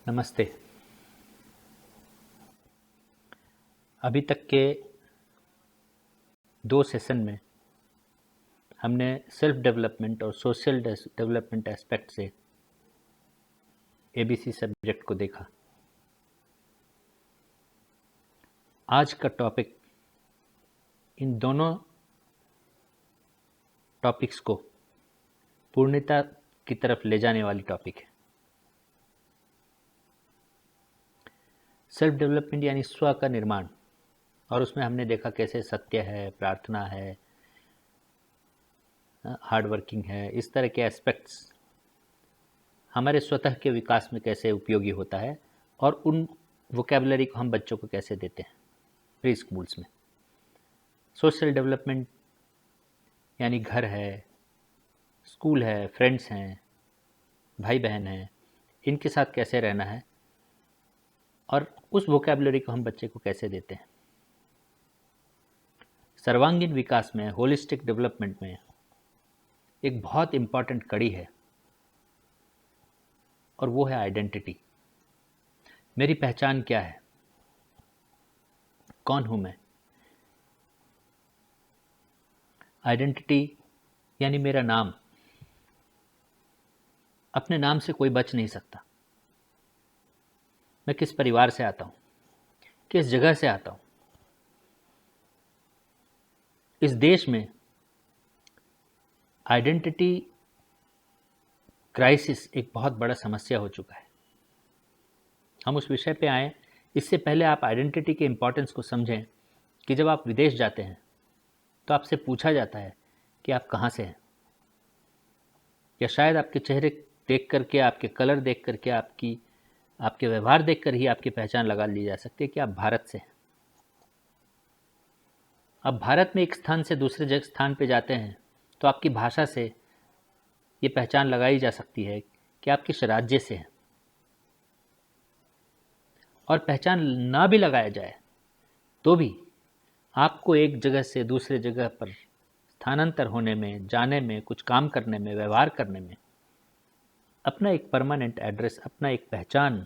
नमस्ते। अभी तक के 2 सेशन में हमने सेल्फ डेवलपमेंट और सोशल डेवलपमेंट एस्पेक्ट से एबीसी सब्जेक्ट को देखा। आज का टॉपिक इन दोनों टॉपिक्स को पूर्णता की तरफ ले जाने वाली टॉपिक है। सेल्फ डेवलपमेंट यानी स्व का निर्माण, और उसमें हमने देखा कैसे सत्य है, प्रार्थना है, हार्ड वर्किंग है, इस तरह के एस्पेक्ट्स हमारे स्वतः के विकास में कैसे उपयोगी होता है और उन वोकेबलरी को हम बच्चों को कैसे देते हैं प्री स्कूल्स में। सोशल डेवलपमेंट यानी घर है, स्कूल है, फ्रेंड्स हैं, भाई बहन हैं, इनके साथ कैसे रहना है और उस वोकेबलरी को हम बच्चे को कैसे देते हैं। सर्वांगीण विकास में, होलिस्टिक डेवलपमेंट में एक बहुत इम्पॉर्टेंट कड़ी है और वो है आइडेंटिटी। मेरी पहचान क्या है, कौन हूं मैं। आइडेंटिटी यानी मेरा नाम। अपने नाम से कोई बच नहीं सकता। मैं किस परिवार से आता हूं, किस जगह से आता हूं। इस देश में आइडेंटिटी क्राइसिस एक बहुत बड़ा समस्या हो चुका है। हम उस विषय पे आए, इससे पहले आप आइडेंटिटी के इम्पोर्टेंस को समझें कि जब आप विदेश जाते हैं तो आपसे पूछा जाता है कि आप कहाँ से हैं, या शायद आपके चेहरे देख करके, आपके कलर देख करके, आपके व्यवहार देख कर ही आपकी पहचान लगा ली जा सकती है कि आप भारत से हैं। अब भारत में एक स्थान से दूसरे जगह स्थान पे जाते हैं तो आपकी भाषा से ये पहचान लगाई जा सकती है कि आप किस राज्य से हैं। और पहचान ना भी लगाया जाए तो भी आपको एक जगह से दूसरे जगह पर स्थानांतर होने में, जाने में, कुछ काम करने में, व्यवहार करने में अपना एक परमानेंट एड्रेस, अपना एक पहचान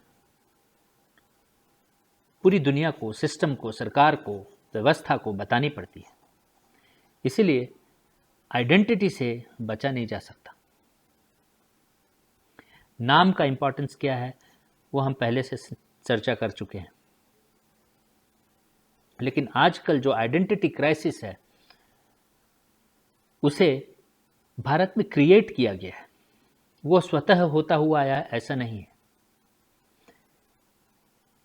पूरी दुनिया को, सिस्टम को, सरकार को, व्यवस्था को बतानी पड़ती है। इसीलिए आइडेंटिटी से बचा नहीं जा सकता। नाम का इंपॉर्टेंस क्या है वो हम पहले से चर्चा कर चुके हैं, लेकिन आजकल जो आइडेंटिटी क्राइसिस है उसे भारत में क्रिएट किया गया है। वो स्वतः होता हुआ आया है ऐसा नहीं है।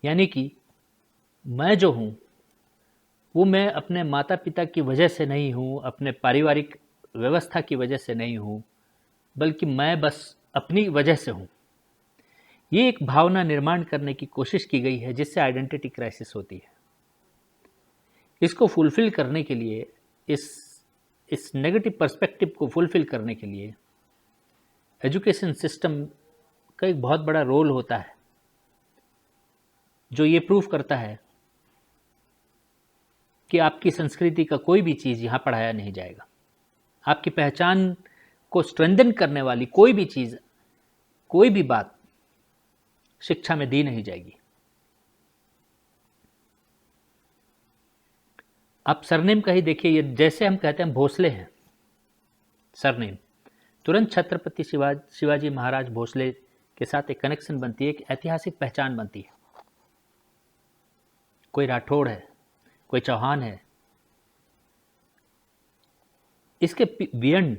यानी कि मैं जो हूँ वो मैं अपने माता पिता की वजह से नहीं हूँ, अपने पारिवारिक व्यवस्था की वजह से नहीं हूँ, बल्कि मैं बस अपनी वजह से हूँ। ये एक भावना निर्माण करने की कोशिश की गई है जिससे आइडेंटिटी क्राइसिस होती है। इसको फुलफिल करने के लिए, इस नेगेटिव पर्सपेक्टिव को फुलफिल करने के लिए एजुकेशन सिस्टम का एक बहुत बड़ा रोल होता है, जो ये प्रूफ करता है कि आपकी संस्कृति का कोई भी चीज़ यहाँ पढ़ाया नहीं जाएगा। आपकी पहचान को स्ट्रेंथन करने वाली कोई भी चीज़, कोई भी बात शिक्षा में दी नहीं जाएगी। आप सरनेम का ही देखिए, ये जैसे हम कहते हैं भोसले हैं, सरनेम, तुरंत छत्रपति शिवाजी महाराज भोसले के साथ एक कनेक्शन बनती है, एक ऐतिहासिक पहचान बनती है। कोई राठौड़ है, कोई चौहान है। इसके बियॉन्ड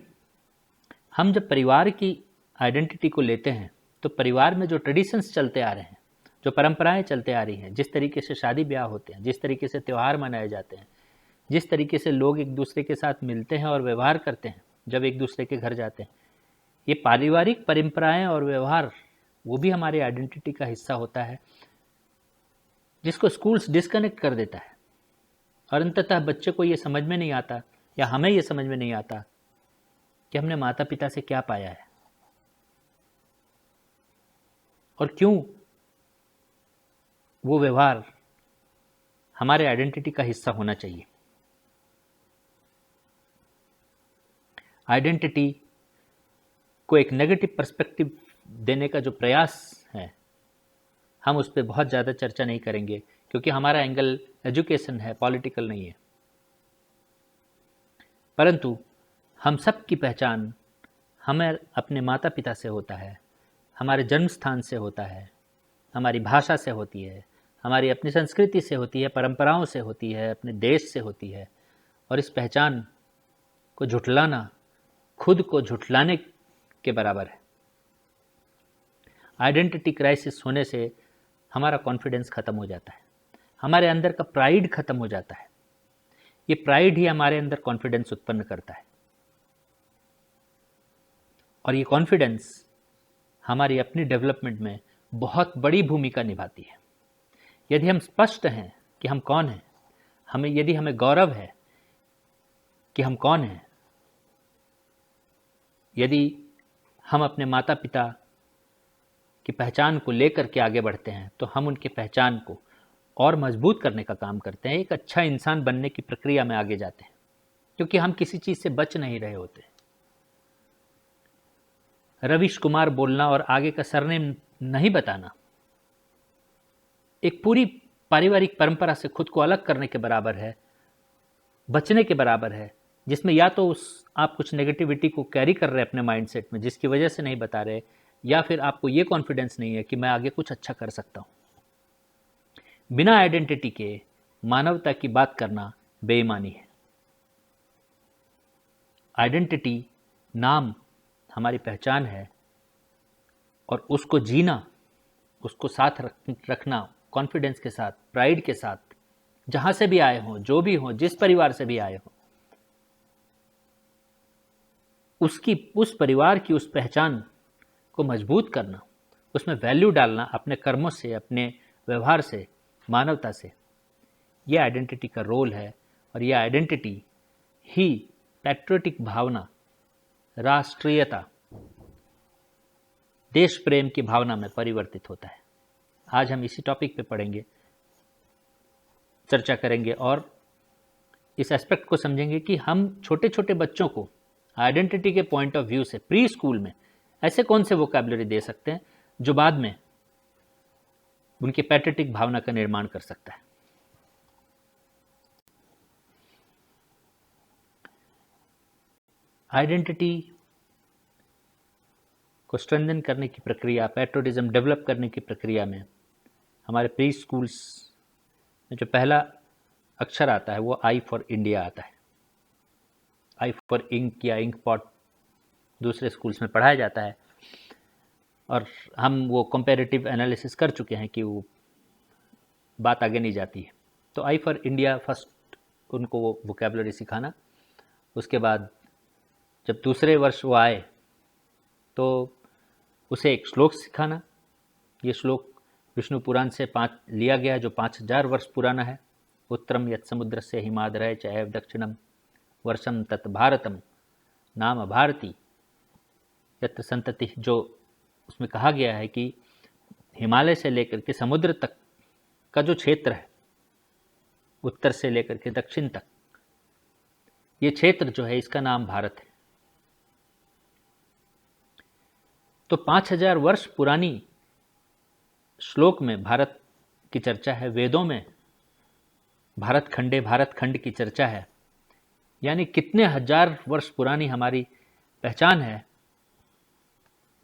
हम जब परिवार की आइडेंटिटी को लेते हैं तो परिवार में जो ट्रेडिशंस चलते आ रहे हैं, जो परंपराएं चलते आ रही हैं, जिस तरीके से शादी ब्याह होते हैं, जिस तरीके से त्यौहार मनाए जाते हैं, जिस तरीके से लोग एक दूसरे के साथ मिलते हैं और व्यवहार करते हैं जब एक दूसरे के घर जाते हैं, ये पारिवारिक परंपराएं और व्यवहार वो भी हमारी आइडेंटिटी का हिस्सा होता है, जिसको स्कूल्स डिस्कनेक्ट कर देता है। और अंततः बच्चे को ये समझ में नहीं आता, या हमें ये समझ में नहीं आता कि हमने माता पिता से क्या पाया है और क्यों वो व्यवहार हमारे आइडेंटिटी का हिस्सा होना चाहिए। आइडेंटिटी को एक नेगेटिव पर्सपेक्टिव देने का जो प्रयास है हम उस पर बहुत ज़्यादा चर्चा नहीं करेंगे, क्योंकि हमारा एंगल एजुकेशन है, पॉलिटिकल नहीं है। परंतु हम सब की पहचान हमें अपने माता पिता से होता है, हमारे जन्म स्थान से होता है, हमारी भाषा से होती है, हमारी अपनी संस्कृति से होती है, परंपराओं से होती है, अपने देश से होती है। और इस पहचान को झुठलाना खुद को झुठलाने के बराबर है। आइडेंटिटी क्राइसिस होने से हमारा कॉन्फिडेंस खत्म हो जाता है, हमारे अंदर का प्राइड खत्म हो जाता है। ये प्राइड ही हमारे अंदर कॉन्फिडेंस उत्पन्न करता है, और ये कॉन्फिडेंस हमारी अपनी डेवलपमेंट में बहुत बड़ी भूमिका निभाती है। यदि हम स्पष्ट हैं कि हम कौन हैं, यदि हमें गौरव है कि हम कौन हैं, यदि हम अपने माता पिता की पहचान को लेकर के आगे बढ़ते हैं, तो हम उनकी पहचान को और मजबूत करने का काम करते हैं, एक अच्छा इंसान बनने की प्रक्रिया में आगे जाते हैं, क्योंकि हम किसी चीज़ से बच नहीं रहे होते। रविश कुमार बोलना और आगे का सरनेम नहीं बताना एक पूरी पारिवारिक परंपरा से खुद को अलग करने के बराबर है, बचने के बराबर है, जिसमें या तो आप कुछ नेगेटिविटी को कैरी कर रहे हैं अपने माइंडसेट में, जिसकी वजह से नहीं बता रहे, या फिर आपको ये कॉन्फिडेंस नहीं है कि मैं आगे कुछ अच्छा कर सकता हूं। बिना आइडेंटिटी के मानवता की बात करना बेईमानी है। आइडेंटिटी, नाम हमारी पहचान है, और उसको जीना, उसको साथ रखना कॉन्फिडेंस के साथ, प्राइड के साथ, जहां से भी आए हों, जो भी हों, जिस परिवार से भी आए हों, उस परिवार की उस पहचान को मजबूत करना, उसमें वैल्यू डालना अपने कर्मों से, अपने व्यवहार से, मानवता से, यह आइडेंटिटी का रोल है। और यह आइडेंटिटी ही पैट्रियोटिक भावना, राष्ट्रीयता, देश प्रेम की भावना में परिवर्तित होता है। आज हम इसी टॉपिक पे पढ़ेंगे, चर्चा करेंगे और इस एस्पेक्ट को समझेंगे कि हम छोटे छोटे बच्चों को आइडेंटिटी के पॉइंट ऑफ व्यू से प्री स्कूल में ऐसे कौन से वोकैबुलरी दे सकते हैं जो बाद में उनकी पैट्रियोटिक भावना का निर्माण कर सकता है। आइडेंटिटी को स्ट्रेंथन करने की प्रक्रिया, पैट्रियोटिज्म डेवलप करने की प्रक्रिया में हमारे प्री स्कूल्स में जो पहला अक्षर आता है वो आई फॉर इंडिया आता है। आई फॉर इंक या इंक पॉट दूसरे स्कूल्स में पढ़ाया जाता है, और हम वो कंपैरेटिव एनालिसिस कर चुके हैं कि वो बात आगे नहीं जाती है। तो आई फॉर इंडिया फर्स्ट उनको वो वोकैबुलरी सिखाना, उसके बाद जब दूसरे वर्ष वो आए तो उसे एक श्लोक सिखाना। ये श्लोक विष्णु पुराण से लिया गया है, जो 5000 वर्ष पुराना है। उत्तरम यत् समुद्र से हिमाद्रय चैव दक्षिणम वर्षम तत् भारतम नाम भारती यत्र संतति, जो उसमें कहा गया है कि हिमालय से लेकर के समुद्र तक का जो क्षेत्र है, उत्तर से लेकर के दक्षिण तक, ये क्षेत्र जो है इसका नाम भारत है। तो 5000 वर्ष पुरानी श्लोक में भारत की चर्चा है, वेदों में भारत खंड की चर्चा है, यानी कितने हजार वर्ष पुरानी हमारी पहचान है।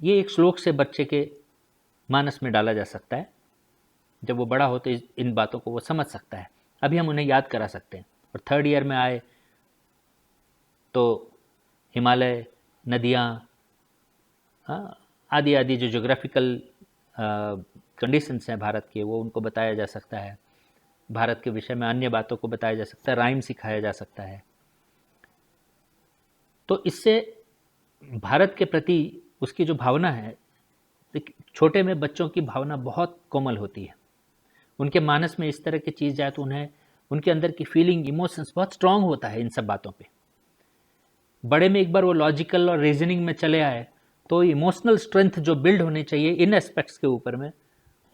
ये एक श्लोक से बच्चे के मानस में डाला जा सकता है। जब वो बड़ा हो तो इन बातों को वो समझ सकता है। अभी हम उन्हें याद करा सकते हैं। और 3rd ईयर में आए तो हिमालय, नदियाँ, आदि आदि जो जोग्राफिकल कंडीशंस हैं भारत के, वो उनको बताया जा सकता है। भारत के विषय में अन्य बातों को बताया जा सकता है, राइम सिखाया जा सकता है। तो इससे भारत के प्रति उसकी जो भावना है, छोटे में बच्चों की भावना बहुत कोमल होती है। उनके मानस में इस तरह की चीज़ जाए तो उन्हें उनके अंदर की फीलिंग, इमोशंस बहुत स्ट्रांग होता है इन सब बातों पे। बड़े में एक बार वो लॉजिकल और रीजनिंग में चले आए तो इमोशनल स्ट्रेंथ जो बिल्ड होनी चाहिए इन एस्पेक्ट्स के ऊपर में,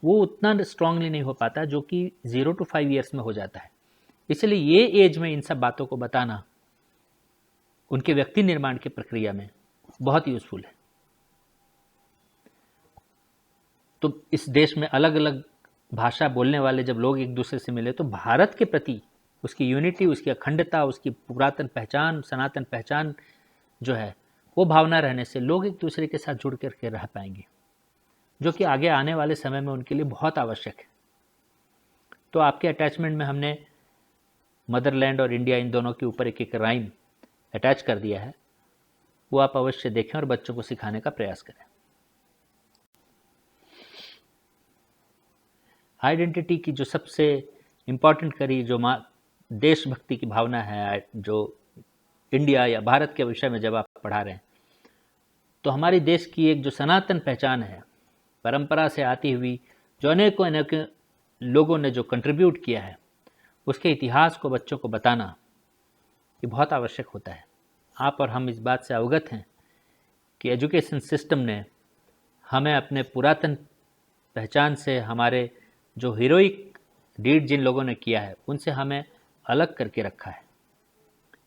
वो उतना स्ट्रांगली नहीं हो पाता, जो कि 0 to 5 ईयर्स में हो जाता है। इसलिए ये एज में इन सब बातों को बताना उनके व्यक्ति निर्माण की प्रक्रिया में बहुत यूजफुल है। तो इस देश में अलग अलग भाषा बोलने वाले जब लोग एक दूसरे से मिले तो भारत के प्रति उसकी यूनिटी, उसकी अखंडता, उसकी पुरातन पहचान, सनातन पहचान जो है वो भावना रहने से लोग एक दूसरे के साथ जुड़ करके रह पाएंगे, जो कि आगे आने वाले समय में उनके लिए बहुत आवश्यक है। तो आपके अटैचमेंट में हमने मदरलैंड और इंडिया इन दोनों के ऊपर एक एक राइम अटैच कर दिया है, वो आप अवश्य देखें और बच्चों को सिखाने का प्रयास करें। आइडेंटिटी की जो सबसे इम्पॉर्टेंट कड़ी जो देशभक्ति की भावना है, जो इंडिया या भारत के विषय में जब आप पढ़ा रहे हैं तो हमारी देश की एक जो सनातन पहचान है, परंपरा से आती हुई, जो अनेकों अनेकों लोगों ने जो कंट्रीब्यूट किया है, उसके इतिहास को बच्चों को बताना ये बहुत आवश्यक होता है। आप और हम इस बात से अवगत हैं कि एजुकेशन सिस्टम ने हमें अपने पुरातन पहचान से, हमारे जो हीरोइक डीड जिन लोगों ने किया है उनसे हमें अलग करके रखा है।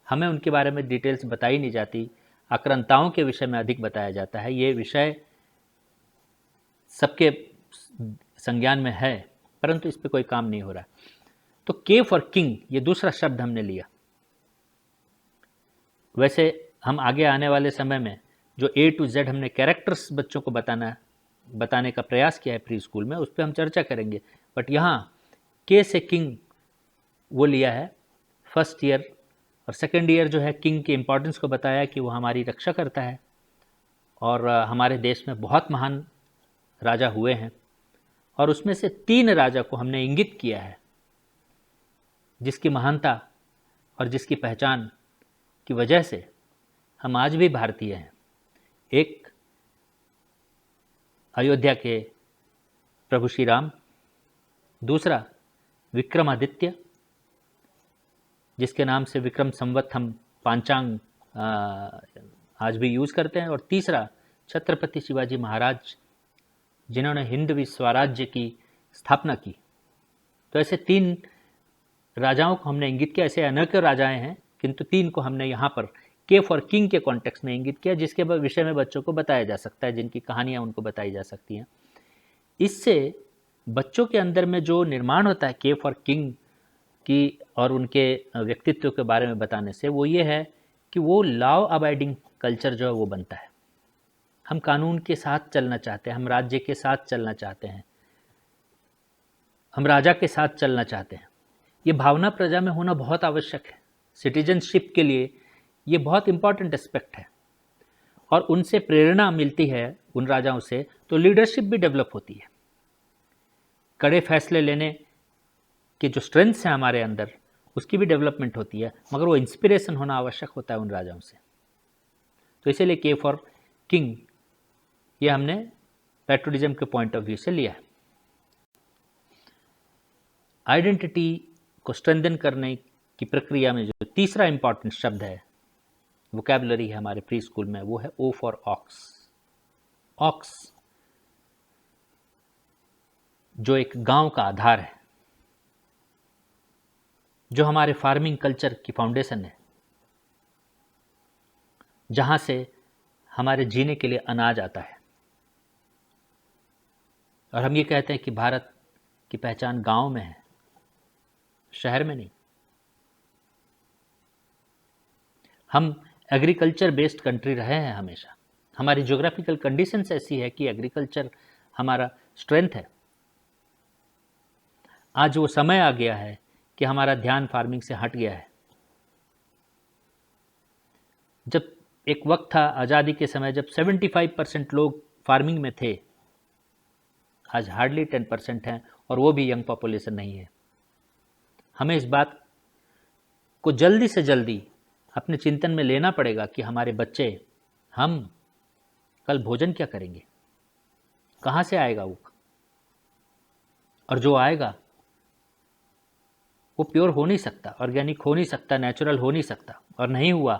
हमें उनके बारे में डिटेल्स बताई नहीं जाती, आक्रांताओं के विषय में अधिक बताया जाता है। ये विषय सबके संज्ञान में है, परंतु इस पर कोई काम नहीं हो रहा। तो के फॉर किंग ये दूसरा शब्द हमने लिया। वैसे हम आगे आने वाले समय में जो ए टू जेड हमने कैरेक्टर्स बच्चों को बताने का प्रयास किया है प्री स्कूल में, उस पर हम चर्चा करेंगे। बट यहाँ के से किंग वो लिया है। फर्स्ट ईयर और सेकेंड ईयर जो है किंग की इम्पोर्टेंस को बताया कि वो हमारी रक्षा करता है, और हमारे देश में बहुत महान राजा हुए हैं, और उसमें से 3 राजा को हमने इंगित किया है जिसकी महानता और जिसकी पहचान की वजह से हम आज भी भारतीय हैं। एक अयोध्या के प्रभु श्री राम, दूसरा विक्रमादित्य जिसके नाम से विक्रम संवत हम पांचांग आज भी यूज़ करते हैं, और तीसरा छत्रपति शिवाजी महाराज जिन्होंने हिंदवी स्वराज्य की स्थापना की। तो ऐसे 3 राजाओं को हमने इंगित किया। ऐसे अनेकों राजाएं हैं, किंतु 3 को हमने यहाँ पर के फॉर किंग के कॉन्टेक्स्ट में इंगित किया, जिसके विषय में बच्चों को बताया जा सकता है, जिनकी कहानियाँ उनको बताई जा सकती हैं। इससे बच्चों के अंदर में जो निर्माण होता है के फॉर किंग की और उनके व्यक्तित्व के बारे में बताने से, वो ये है कि वो लॉ अबाइडिंग कल्चर जो है वो बनता है। हम कानून के साथ चलना चाहते हैं, हम राज्य के साथ चलना चाहते हैं, हम राजा के साथ चलना चाहते हैं। ये भावना प्रजा में होना बहुत आवश्यक है। सिटीजनशिप के लिए ये बहुत इंपॉर्टेंट एस्पेक्ट है, और उनसे प्रेरणा मिलती है उन राजाओं से, तो लीडरशिप भी डेवलप होती है। कड़े फैसले लेने के जो स्ट्रेंथ्स हैं हमारे अंदर, उसकी भी डेवलपमेंट होती है, मगर वो इंस्पिरेशन होना आवश्यक होता है उन राजाओं से। तो इसीलिए के फॉर किंग ये हमने पैट्रियोटिज्म के पॉइंट ऑफ व्यू से लिया है। आइडेंटिटी को स्ट्रेंथन करने की प्रक्रिया में जो तीसरा इंपॉर्टेंट शब्द है, वोकैबुलरी है हमारे प्री स्कूल में, वो है ओ फॉर ऑक्स। ऑक्स जो एक गांव का आधार है, जो हमारे फार्मिंग कल्चर की फाउंडेशन है, जहां से हमारे जीने के लिए अनाज आता है। और हम ये कहते हैं कि भारत की पहचान गांव में है, शहर में नहीं। हम एग्रीकल्चर बेस्ड कंट्री रहे हैं हमेशा। हमारी ज्योग्राफिकल कंडीशंस ऐसी है कि एग्रीकल्चर हमारा स्ट्रेंथ है। आज वो समय आ गया है कि हमारा ध्यान फार्मिंग से हट गया है। जब एक वक्त था आज़ादी के समय जब 75% लोग फार्मिंग में थे, आज हार्डली 10% हैं, और वो भी यंग पॉपुलेशन नहीं है। हमें इस बात को जल्दी से जल्दी अपने चिंतन में लेना पड़ेगा कि हमारे बच्चे, हम कल भोजन क्या करेंगे, कहाँ से आएगा वो, और जो आएगा वो प्योर हो नहीं सकता, ऑर्गेनिक हो नहीं सकता, नेचुरल हो नहीं सकता, और नहीं हुआ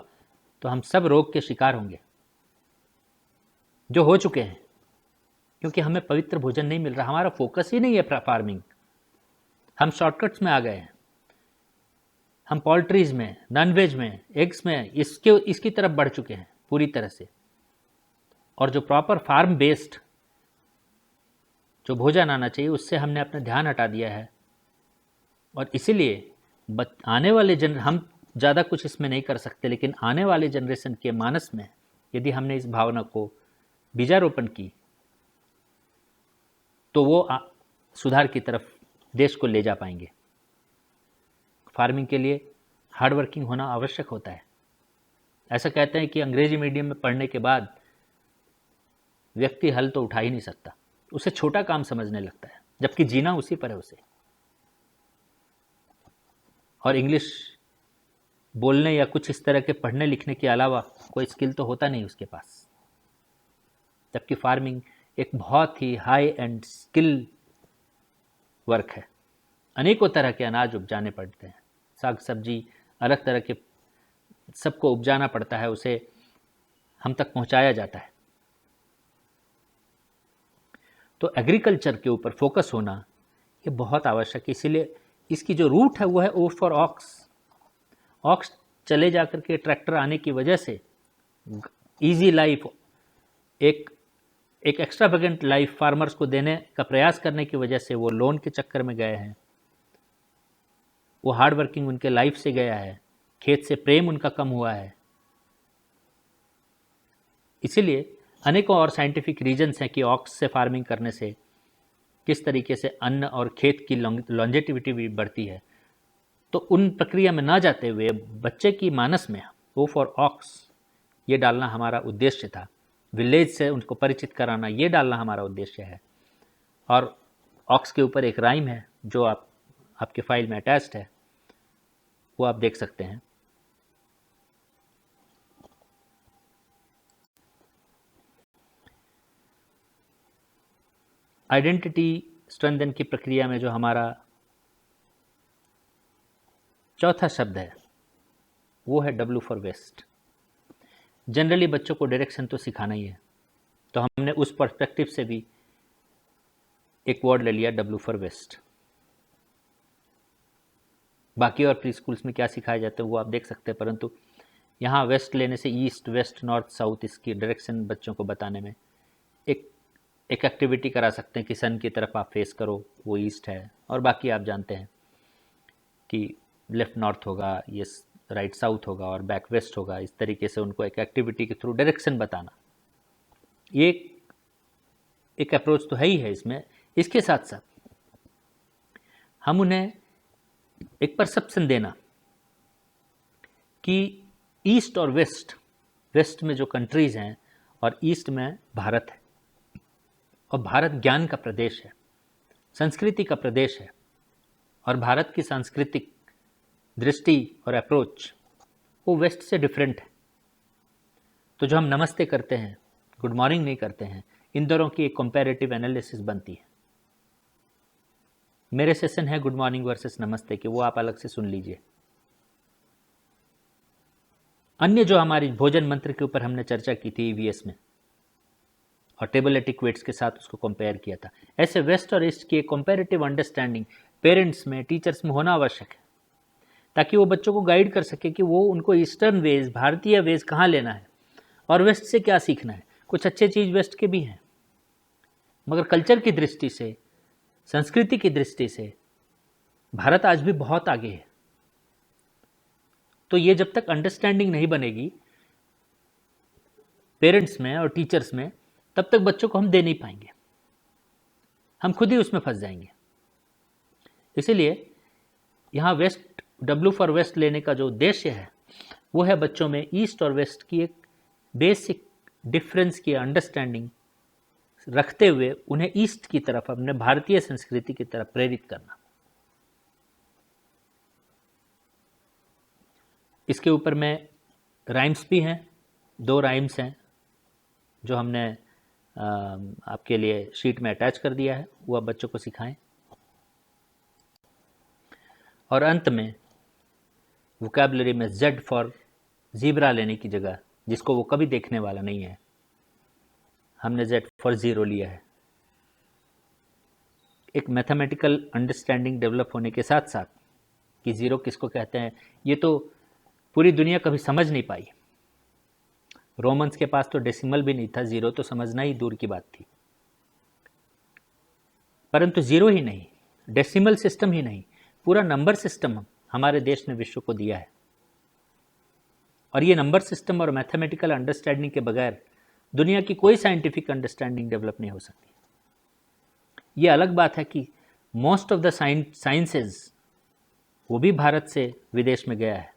तो हम सब रोग के शिकार होंगे, जो हो चुके हैं, क्योंकि हमें पवित्र भोजन नहीं मिल रहा। हमारा फोकस ही नहीं है फार्मिंग। हम शॉर्टकट्स में आ गए हैं, हम पोल्ट्रीज में, नॉनवेज में, एग्स में, इसकी तरफ बढ़ चुके हैं पूरी तरह से। और जो प्रॉपर फार्म बेस्ड जो भोजन आना चाहिए उससे हमने अपना ध्यान हटा दिया है। और इसीलिए आने वाले हम ज़्यादा कुछ इसमें नहीं कर सकते, लेकिन आने वाले जनरेशन के मानस में यदि हमने इस भावना को बीजारोपण की तो वो सुधार की तरफ देश को ले जा पाएंगे। फार्मिंग के लिए हार्ड वर्किंग होना आवश्यक होता है। ऐसा कहते हैं कि अंग्रेजी मीडियम में पढ़ने के बाद व्यक्ति हल तो उठा ही नहीं सकता, उसे छोटा काम समझने लगता है, जबकि जीना उसी पर है उसे। और इंग्लिश बोलने या कुछ इस तरह के पढ़ने लिखने के अलावा कोई स्किल तो होता नहीं उसके पास। जबकि फार्मिंग एक बहुत ही हाई एंड स्किल वर्क है। अनेकों तरह के अनाज उपजाने पड़ते हैं, साग सब्जी अलग तरह के सबको उपजाना पड़ता है, उसे हम तक पहुंचाया जाता है। तो एग्रीकल्चर के ऊपर फोकस होना ये बहुत आवश्यक है। इसीलिए इसकी जो रूट है वो है ओ फॉर ऑक्स। ऑक्स चले जाकर के ट्रैक्टर आने की वजह से इजी लाइफ, एक एक्स्ट्रावेगेंट लाइफ फार्मर्स को देने का प्रयास करने की वजह से वो लोन के चक्कर में गए हैं, वो हार्ड वर्किंग उनके लाइफ से गया है, खेत से प्रेम उनका कम हुआ है। इसीलिए अनेकों और साइंटिफिक रीजन्स हैं कि ऑक्स से फार्मिंग करने से किस तरीके से अन्न और खेत की लॉन्जेटिविटी भी बढ़ती है। तो उन प्रक्रिया में ना जाते हुए बच्चे की मानस में ओ फॉर ऑक्स ये डालना हमारा उद्देश्य था। विलेज से उनको परिचित कराना ये डालना हमारा उद्देश्य है। और ऑक्स के ऊपर एक राइम है जो आपके फाइल में अटैच्ड है, वो आप देख सकते हैं। आइडेंटिटी स्ट्रेंथन की प्रक्रिया में जो हमारा चौथा शब्द है वो है डब्ल्यू फॉर वेस्ट। जनरली बच्चों को डायरेक्शन तो सिखाना ही है, तो हमने उस पर्सपेक्टिव से भी एक वर्ड ले लिया डब्ल्यू फॉर वेस्ट। बाकी और प्री स्कूल्स में क्या सिखाया जाता है वो आप देख सकते हैं, परंतु यहाँ वेस्ट लेने से ईस्ट, वेस्ट, नॉर्थ, साउथ इसकी डायरेक्शन बच्चों को बताने में एक एक्टिविटी करा सकते हैं कि सन की तरफ आप फेस करो, वो ईस्ट है, और बाकी आप जानते हैं कि लेफ्ट नॉर्थ होगा, ये राइट साउथ होगा और बैक वेस्ट होगा। इस तरीके से उनको एक एक्टिविटी के थ्रू डायरेक्शन बताना, ये एक अप्रोच तो है ही है इसमें। इसके साथ साथ हम उन्हें एक परसेप्शन देना कि ईस्ट और वेस्ट में जो कंट्रीज़ हैं और ईस्ट में भारत है, और भारत ज्ञान का प्रदेश है, संस्कृति का प्रदेश है, और भारत की सांस्कृतिक दृष्टि और अप्रोच वो वेस्ट से डिफरेंट है। तो जो हम नमस्ते करते हैं, गुड मॉर्निंग नहीं करते हैं, इन दोनों की एक कंपैरेटिव एनालिसिस बनती है। मेरे सेशन है गुड मॉर्निंग वर्सेस नमस्ते के, वो आप अलग से सुन लीजिए। अन्य जो हमारी भोजन मंत्र के ऊपर हमने चर्चा की थी ईवीएस में, और टेबल एटिक्वेट्स के साथ उसको कंपेयर किया था, ऐसे वेस्ट और ईस्ट की एक कंपैरेटिव अंडरस्टैंडिंग पेरेंट्स में, टीचर्स में होना आवश्यक है, ताकि वो बच्चों को गाइड कर सके कि वो उनको ईस्टर्न वेज, भारतीय वेज कहाँ लेना है और वेस्ट से क्या सीखना है। कुछ अच्छे चीज़ वेस्ट के भी हैं, मगर कल्चर की दृष्टि से, संस्कृति की दृष्टि से भारत आज भी बहुत आगे है। तो ये जब तक अंडरस्टैंडिंग नहीं बनेगी पेरेंट्स में और टीचर्स में, तब तक बच्चों को हम दे नहीं पाएंगे, हम खुद ही उसमें फंस जाएंगे। इसीलिए यहाँ वेस्ट, डब्ल्यू फॉर वेस्ट लेने का जो उद्देश्य है वो है बच्चों में ईस्ट और वेस्ट की एक बेसिक डिफरेंस की अंडरस्टैंडिंग रखते हुए उन्हें ईस्ट की तरफ, अपने भारतीय संस्कृति की तरफ प्रेरित करना। इसके ऊपर में राइम्स भी हैं, 2 राइम्स हैं जो हमने आपके लिए शीट में अटैच कर दिया है, वो आप बच्चों को सिखाएं। और अंत में वोकैबुलरी में Z फॉर ज़ीब्रा लेने की जगह, जिसको वो कभी देखने वाला नहीं है, हमने Z फॉर ज़ीरो लिया है। एक मैथमेटिकल अंडरस्टैंडिंग डेवलप होने के साथ साथ कि ज़ीरो किसको कहते हैं ये तो पूरी दुनिया कभी समझ नहीं पाई। रोमन्स के पास तो डेसिमल भी नहीं था, ज़ीरो तो समझना ही दूर की बात थी। परंतु ज़ीरो ही नहीं, डेसिमल सिस्टम ही नहीं, पूरा नंबर सिस्टम हमारे देश ने विश्व को दिया है। और ये नंबर सिस्टम और मैथमेटिकल अंडरस्टैंडिंग के बगैर दुनिया की कोई साइंटिफिक अंडरस्टैंडिंग डेवलप नहीं हो सकती। ये अलग बात है कि मोस्ट ऑफ द साइंसेज वो भी भारत से विदेश में गया है।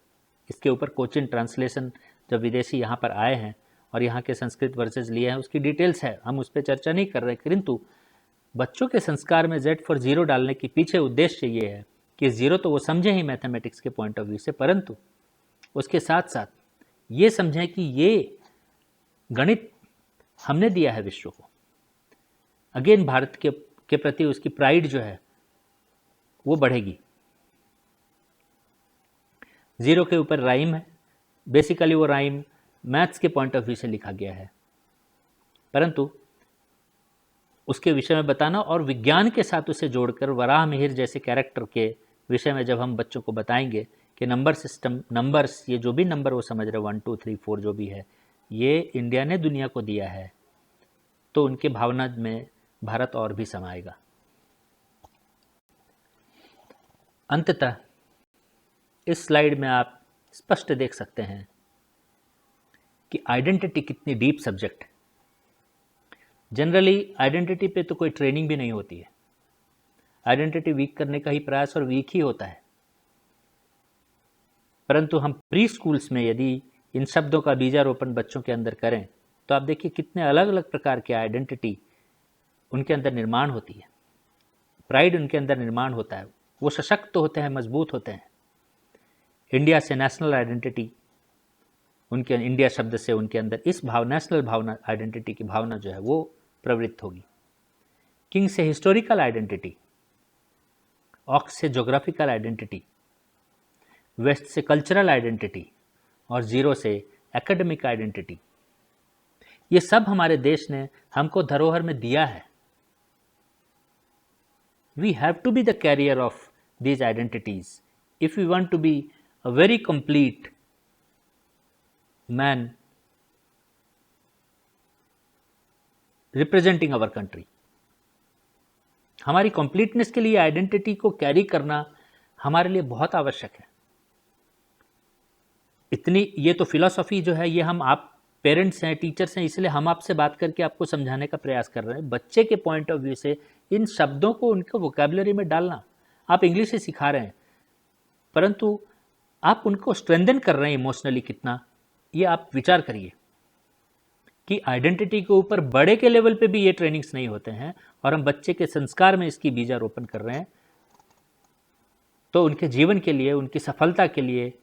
इसके ऊपर कोचिन ट्रांसलेशन जब विदेशी यहाँ पर आए हैं और यहाँ के संस्कृत वर्सेज लिए हैं, उसकी डिटेल्स है, हम उस पर चर्चा नहीं कर रहे। किंतु बच्चों के संस्कार में Z फॉर ज़ीरो डालने के पीछे उद्देश्य ये है कि ज़ीरो तो वो समझे ही मैथमेटिक्स के पॉइंट ऑफ व्यू से, परंतु उसके साथ साथ ये समझें कि ये गणित हमने दिया है विश्व को। अगेन भारत के प्रति उसकी प्राइड जो है वो बढ़ेगी। ज़ीरो के ऊपर राइम है, बेसिकली वो राइम मैथ्स के पॉइंट ऑफ व्यू से लिखा गया है, परंतु उसके विषय में बताना और विज्ञान के साथ उसे जोड़कर वराह मिहिर जैसे कैरेक्टर के विषय में जब हम बच्चों को बताएंगे कि नंबर सिस्टम, नंबर्स, ये जो भी नंबर वो समझ रहे 1 2 3 4 जो भी है, ये इंडिया ने दुनिया को दिया है, तो उनके भावना में भारत और भी समाएगा। अंततः इस स्लाइड में आप स्पष्ट देख सकते हैं कि आइडेंटिटी कितनी डीप सब्जेक्ट है। जनरली आइडेंटिटी पे तो कोई ट्रेनिंग भी नहीं होती है, आइडेंटिटी वीक करने का ही प्रयास और वीक ही होता है। परंतु हम प्री स्कूल्स में यदि इन शब्दों का बीजारोपण बच्चों के अंदर करें तो आप देखिए कितने अलग अलग प्रकार के आइडेंटिटी उनके अंदर निर्माण होती है, प्राइड उनके अंदर निर्माण होता है, वो सशक्त होते हैं, मजबूत होते हैं। इंडिया से नेशनल आइडेंटिटी, उनके इंडिया शब्द से उनके अंदर इस नेशनल भावना, आइडेंटिटी की भावना जो है वो प्रवृत्त होगी। किंग से हिस्टोरिकल आइडेंटिटी, ऑक्स से ज्योग्राफिकल आइडेंटिटी, वेस्ट से कल्चरल आइडेंटिटी और ज़ीरो से एकेडमिक आइडेंटिटी, ये सब हमारे देश ने हमको धरोहर में दिया है। We have to be the carrier of these identities if we want to be a very complete man representing our country. हमारी कंप्लीटनेस के लिए आइडेंटिटी को कैरी करना हमारे लिए बहुत आवश्यक है। इतनी ये तो फिलॉसफी जो है ये हम, आप पेरेंट्स हैं, टीचर्स हैं, इसलिए हम आपसे बात करके आपको समझाने का प्रयास कर रहे हैं। बच्चे के पॉइंट ऑफ व्यू से इन शब्दों को उनके वोकैबुलरी में डालना, आप इंग्लिश ही सिखा रहे हैं परंतु आप उनको स्ट्रेंथन कर रहे हैं इमोशनली कितना, ये आप विचार करिए कि आइडेंटिटी के ऊपर बड़े के लेवल पे भी ये ट्रेनिंग्स नहीं होते हैं और हम बच्चे के संस्कार में इसकी बीजारोपण कर रहे हैं। तो उनके जीवन के लिए, उनकी सफलता के लिए,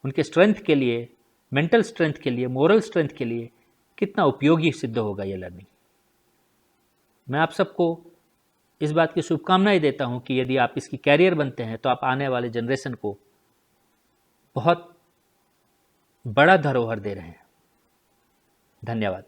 उनके स्ट्रेंथ के लिए, मेंटल स्ट्रेंथ के लिए, मोरल स्ट्रेंथ के लिए कितना उपयोगी सिद्ध होगा ये लर्निंग। मैं आप सबको इस बात की शुभकामनाएं देता हूं कि यदि आप इसकी कैरियर बनते हैं तो आप आने वाले जनरेशन को बहुत बड़ा धरोहर दे रहे हैं। धन्यवाद।